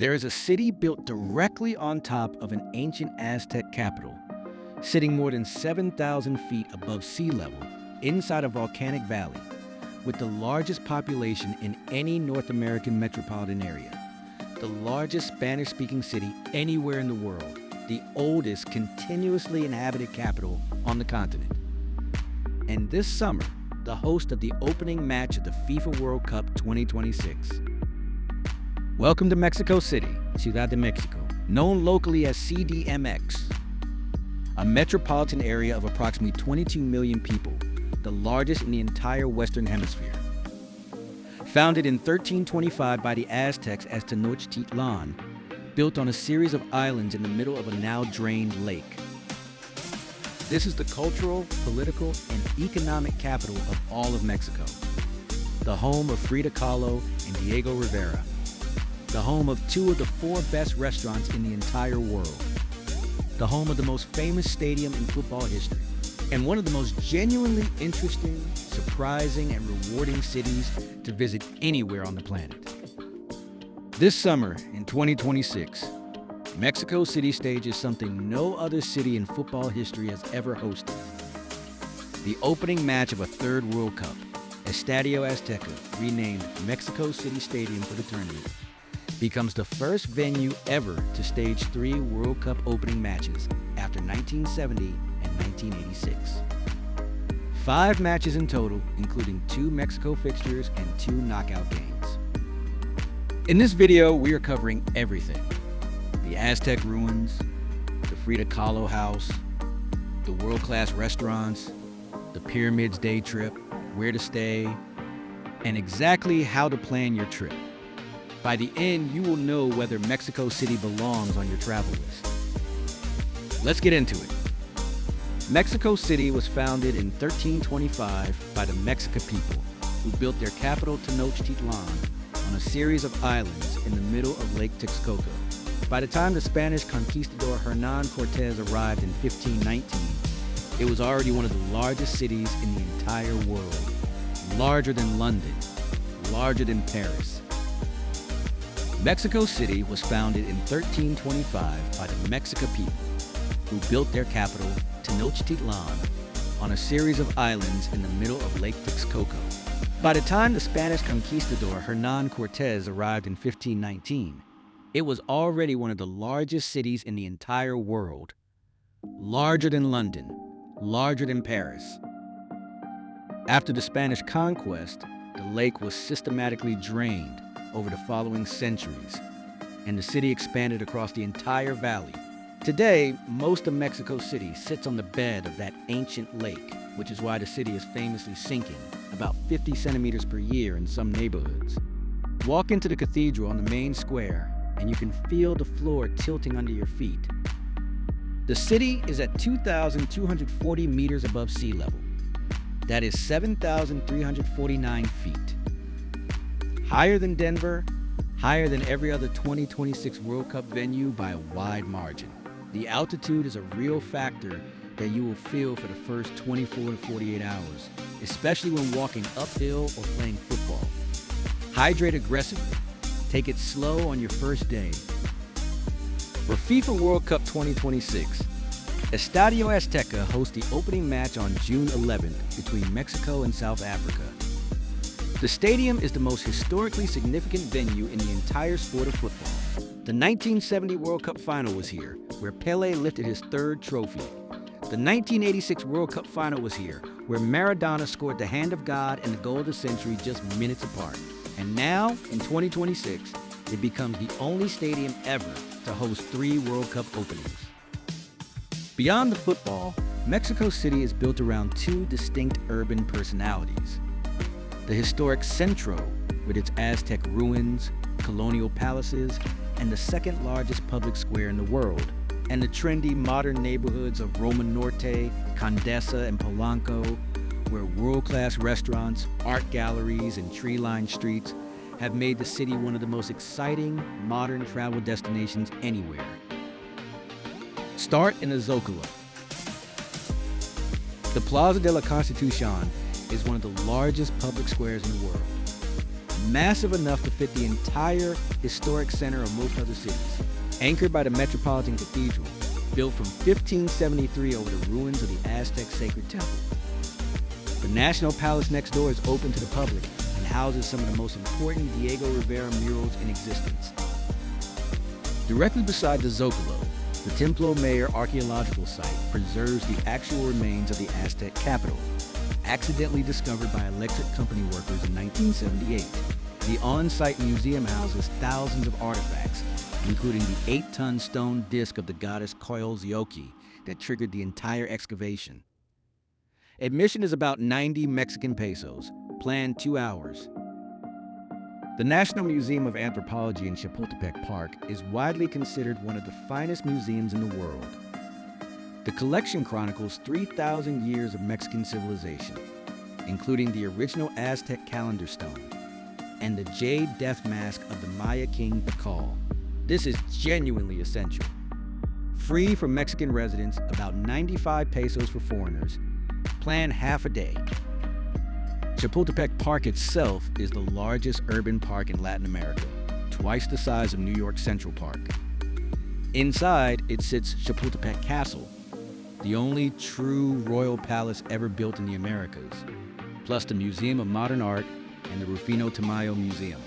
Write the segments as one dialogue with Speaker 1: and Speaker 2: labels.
Speaker 1: There is a city built directly on top of an ancient Aztec capital, sitting more than 7,000 feet above sea level inside a volcanic valley, with the largest population in any North American metropolitan area, the largest Spanish-speaking city anywhere in the world, the oldest continuously inhabited capital on the continent. And this summer, the host of the opening match of the FIFA World Cup 2026. Welcome to Mexico City, Ciudad de Mexico, known locally as CDMX, a metropolitan area of approximately 22 million people, the largest in the entire Western Hemisphere. Founded in 1325 by the Aztecs as Tenochtitlan, built on a series of islands in the middle of a now-drained lake. This is the cultural, political, and economic capital of all of Mexico. The home of Frida Kahlo and Diego Rivera. The home of two of the four best restaurants in the entire world. The home of the most famous stadium in football history. And one of the most genuinely interesting, surprising, and rewarding cities to visit anywhere on the planet. This summer, in 2026, Mexico City stages something no other city in football history has ever hosted. The opening match of a third World Cup, Estadio Azteca, renamed Mexico City Stadium for the tournament, becomes the first venue ever to stage 3 World Cup opening matches after 1970 and 1986. 5 matches in total, including 2 Mexico fixtures and 2 knockout games. In this video, we are covering everything. The Aztec ruins, the Frida Kahlo house, the world-class restaurants, the pyramids day trip, where to stay, and exactly how to plan your trip. By the end, you will know whether Mexico City belongs on your travel list. Let's get into it. Mexico City was founded in 1325 by the Mexica people, who built their capital Tenochtitlan on a series of islands in the middle of Lake Texcoco. By the time the Spanish conquistador Hernán Cortés arrived in 1519, it was already one of the largest cities in the entire world. Larger than London, larger than Paris. Mexico City was founded in 1325 by the Mexica people, who built their capital, Tenochtitlan, on a series of islands in the middle of Lake Texcoco. By the time the Spanish conquistador Hernán Cortés arrived in 1519, it was already one of the largest cities in the entire world. Larger than London, larger than Paris. After the Spanish conquest, the lake was systematically drained over the following centuries, and the city expanded across the entire valley. Today, most of Mexico City sits on the bed of that ancient lake, which is why the city is famously sinking about 50 centimeters per year in some neighborhoods. Walk into the cathedral on the main square, and you can feel the floor tilting under your feet. The city is at 2,240 meters above sea level. That is 7,349 feet. Higher than Denver, higher than every other 2026 World Cup venue by a wide margin. The altitude is a real factor that you will feel for the first 24 to 48 hours, especially when walking uphill or playing football. Hydrate aggressively. Take it slow on your first day. For FIFA World Cup 2026, Estadio Azteca hosts the opening match on June 11th between Mexico and South Africa. The stadium is the most historically significant venue in the entire sport of football. The 1970 World Cup final was here, where Pelé lifted his 3rd trophy. The 1986 World Cup final was here, where Maradona scored the hand of God and the goal of the century just minutes apart. And now, in 2026, it becomes the only stadium ever to host 3 World Cup openings. Beyond the football, Mexico City is built around 2 distinct urban personalities. The historic Centro, with its Aztec ruins, colonial palaces, and the 2nd largest public square in the world, and the trendy modern neighborhoods of Roma Norte, Condesa, and Polanco, where world-class restaurants, art galleries, and tree-lined streets have made the city one of the most exciting modern travel destinations anywhere. Start in the Zócalo. The Plaza de la Constitución is one of the largest public squares in the world. massive enough to fit the entire historic center of most other cities. Anchored by the Metropolitan Cathedral, built from 1573 over the ruins of the Aztec sacred temple. The National Palace next door is open to the public and houses some of the most important Diego Rivera murals in existence. Directly beside the Zócalo, the Templo Mayor archaeological site preserves the actual remains of the Aztec capital, accidentally discovered by electric company workers in 1978. The on-site museum houses thousands of artifacts, including the 8-ton stone disc of the goddess Coyoacán that triggered the entire excavation. Admission is about 90 Mexican pesos, planned 2 hours. The National Museum of Anthropology in Chapultepec Park is widely considered one of the finest museums in the world. The collection chronicles 3,000 years of Mexican civilization, including the original Aztec calendar stone and the jade death mask of the Maya king Pujol. This is genuinely essential. Free for Mexican residents, about 95 pesos for foreigners. Plan half a day. Chapultepec Park itself is the largest urban park in Latin America, twice the size of New York Central Park. Inside, it sits Chapultepec Castle, the only true royal palace ever built in the Americas, plus the Museum of Modern Art and the Rufino Tamayo Museum.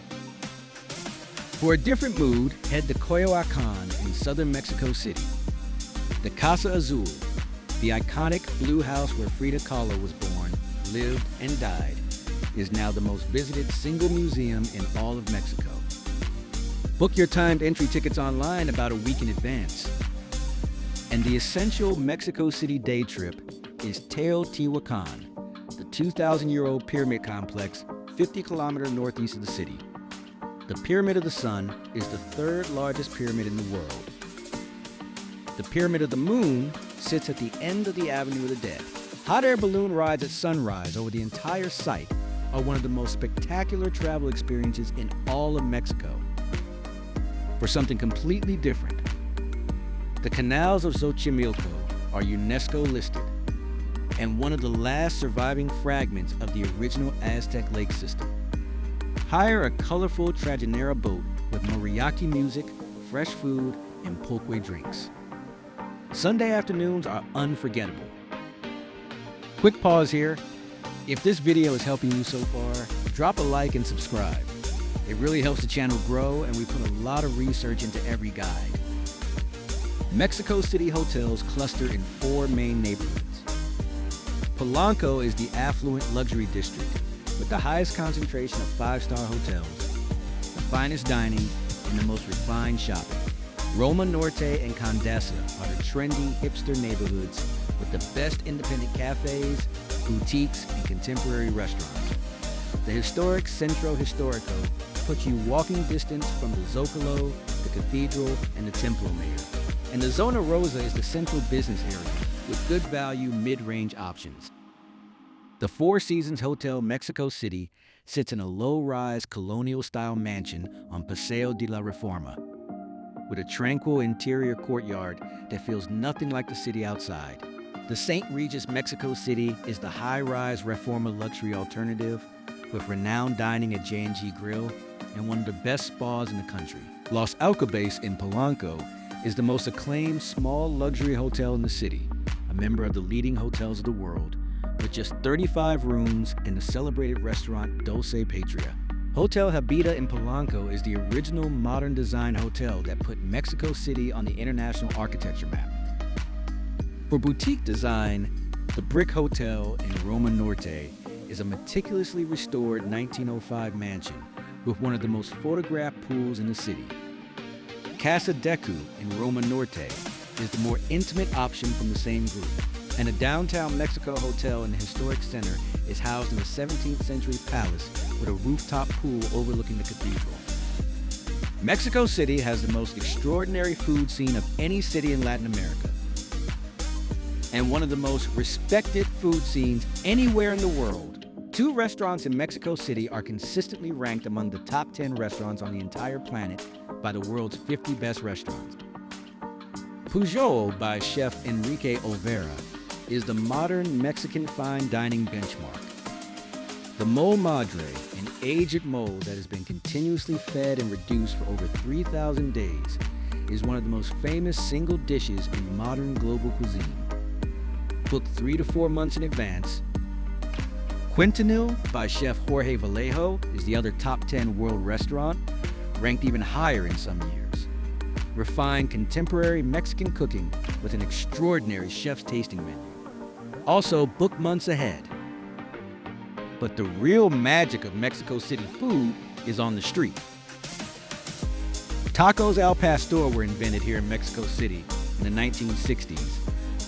Speaker 1: For a different mood, head to Coyoacán in southern Mexico City. The Casa Azul, the iconic blue house where Frida Kahlo was born, lived, and died, is now the most visited single museum in all of Mexico. Book your timed entry tickets online about a week in advance. And the essential Mexico City day trip is Teotihuacan, the 2,000-year-old pyramid complex 50 kilometers northeast of the city. The Pyramid of the Sun is the third largest pyramid in the world. The Pyramid of the Moon sits at the end of the Avenue of the Dead. Hot air balloon rides at sunrise over the entire site are one of the most spectacular travel experiences in all of Mexico. For something completely different, the canals of Xochimilco are UNESCO listed and one of the last surviving fragments of the original Aztec lake system. Hire a colorful Trajinera boat with mariachi music, fresh food, and pulque drinks. Sunday afternoons are unforgettable. Quick pause here. If this video is helping you so far, drop a like and subscribe. It really helps the channel grow, and we put a lot of research into every guide. Mexico City hotels cluster in 4 main neighborhoods. Polanco is the affluent luxury district with the highest concentration of 5-star hotels, the finest dining, and the most refined shopping. Roma Norte and Condesa are the trendy hipster neighborhoods with the best independent cafes, boutiques, and contemporary restaurants. The historic Centro Histórico puts you walking distance from the Zócalo, the Cathedral, and the Templo Mayor. And the Zona Rosa is the central business area with good value mid-range options. The Four Seasons Hotel Mexico City sits in a low-rise colonial-style mansion on Paseo de la Reforma, with a tranquil interior courtyard that feels nothing like the city outside. The St. Regis Mexico City is the high-rise Reforma luxury alternative with renowned dining at J&G Grill and one of the best spas in the country. Los Alcabes in Polanco is the most acclaimed small luxury hotel in the city, a member of the leading hotels of the world, with just 35 rooms and the celebrated restaurant Dulce Patria. Hotel Habita in Polanco is the original modern design hotel that put Mexico City on the international architecture map. For boutique design, the Brick Hotel in Roma Norte is a meticulously restored 1905 mansion with one of the most photographed pools in the city. Casa Deku in Roma Norte is the more intimate option from the same group, and a downtown Mexico hotel in the historic center is housed in a 17th century palace with a rooftop pool overlooking the cathedral. Mexico City has the most extraordinary food scene of any city in Latin America, and one of the most respected food scenes anywhere in the world. 2 restaurants in Mexico City are consistently ranked among the top 10 restaurants on the entire planet by the world's 50 best restaurants. Pujol by chef Enrique Olvera is the modern Mexican fine dining benchmark. The mole madre, an aged mole that has been continuously fed and reduced for over 3,000 days, is one of the most famous single dishes in modern global cuisine. Booked 3 to 4 months in advance, Quintonil by chef Jorge Vallejo is the other top 10 world restaurant, ranked even higher in some years. Refined contemporary Mexican cooking with an extraordinary chef's tasting menu. Also, book months ahead. But the real magic of Mexico City food is on the street. Tacos al pastor were invented here in Mexico City in the 1960s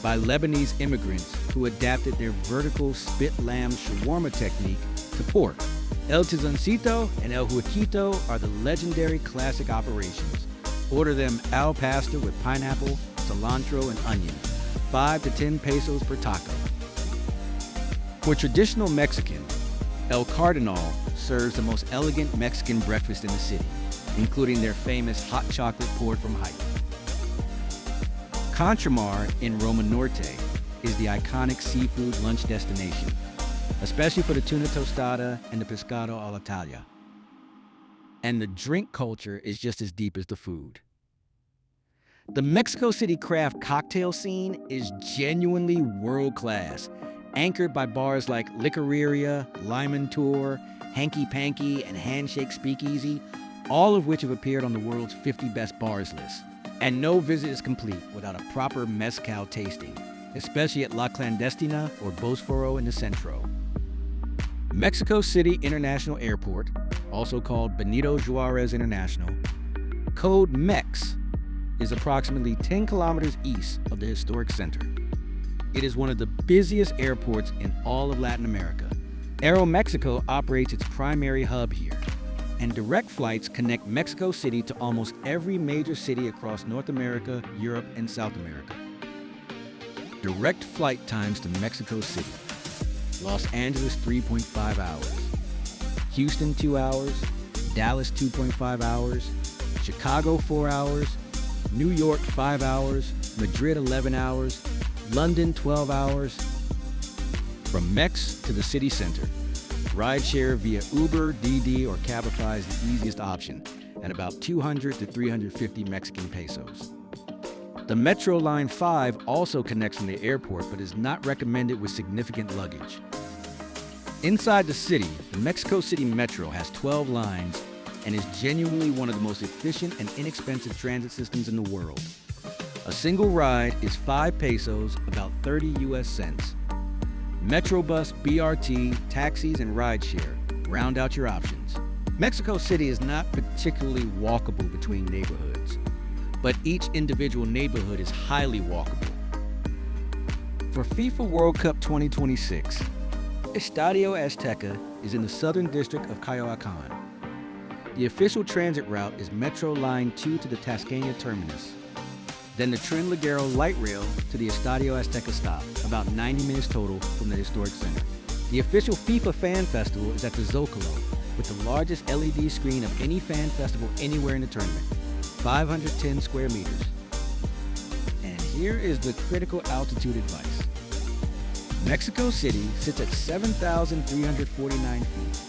Speaker 1: by Lebanese immigrants who adapted their vertical spit lamb shawarma technique to pork. El Tizoncito and El Huequito are the legendary classic operations. Order them al pastor with pineapple, cilantro, and onion, 5 to 10 pesos per taco. For traditional Mexican, El Cardinal serves the most elegant Mexican breakfast in the city, including their famous hot chocolate poured from height. Contramar in Roma Norte is the iconic seafood lunch destination, especially for the tuna tostada and the pescado a la talla. And the drink culture is just as deep as the food. The Mexico City craft cocktail scene is genuinely world-class, anchored by bars like Licoreria, Lyman Tour, Hanky Panky, and Handshake Speakeasy, all of which have appeared on the world's 50 best bars list. And no visit is complete without a proper mezcal tasting, especially at La Clandestina or Bosforo in the Centro. Mexico City International Airport, also called Benito Juarez International, code MEX, is approximately 10 kilometers east of the historic center. It is one of the busiest airports in all of Latin America. Aeromexico operates its primary hub here, and direct flights connect Mexico City to almost every major city across North America, Europe, and South America. Direct flight times to Mexico City: Los Angeles 3.5 hours, Houston 2 hours, Dallas 2.5 hours, Chicago 4 hours, New York 5 hours, Madrid 11 hours, London 12 hours. From Mex to the city center, Rideshare via Uber, Didi, or Cabify is the easiest option at about 200 to 350 Mexican pesos. The Metro Line 5 also connects from the airport but is not recommended with significant luggage. Inside the city, the Mexico City Metro has 12 lines and is genuinely one of the most efficient and inexpensive transit systems in the world. A single ride is 5 pesos, about 30 US cents. Metrobus, BRT, taxis, and rideshare round out your options. Mexico City is not particularly walkable between neighborhoods, but each individual neighborhood is highly walkable. For FIFA World Cup 2026, Estadio Azteca is in the southern district of Coyoacán. The official transit route is Metro Line 2 to the Tasqueña terminus, then the Tren Ligero light rail to the Estadio Azteca stop, about 90 minutes total from the historic center. The official FIFA Fan Festival is at the Zócalo, with the largest LED screen of any fan festival anywhere in the tournament, 510 square meters. And here is the critical altitude advice. Mexico City sits at 7,349 feet.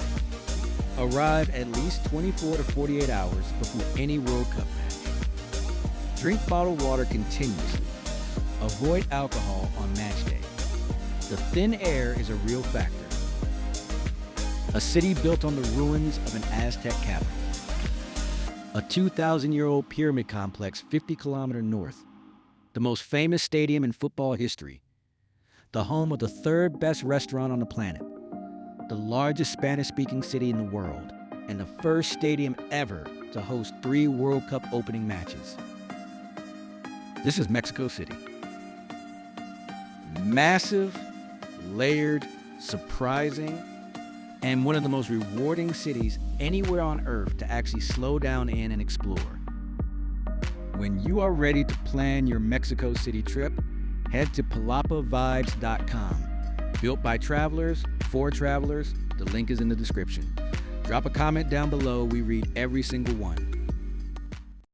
Speaker 1: Arrive at least 24 to 48 hours before any World Cup match. Drink bottled water continuously. Avoid alcohol on match day. The thin air is a real factor. A city built on the ruins of an Aztec capital. A 2,000-year-old pyramid complex 50 kilometers north. The most famous stadium in football history. The home of the third best restaurant on the planet. The largest Spanish-speaking city in the world. And the first stadium ever to host 3 World Cup opening matches. This is Mexico City. Massive, layered, surprising, and one of the most rewarding cities anywhere on Earth to actually slow down in and explore. When you are ready to plan your Mexico City trip, head to PalapaVibez.com. Built by travelers, for travelers, the link is in the description. Drop a comment down below, we read every single one.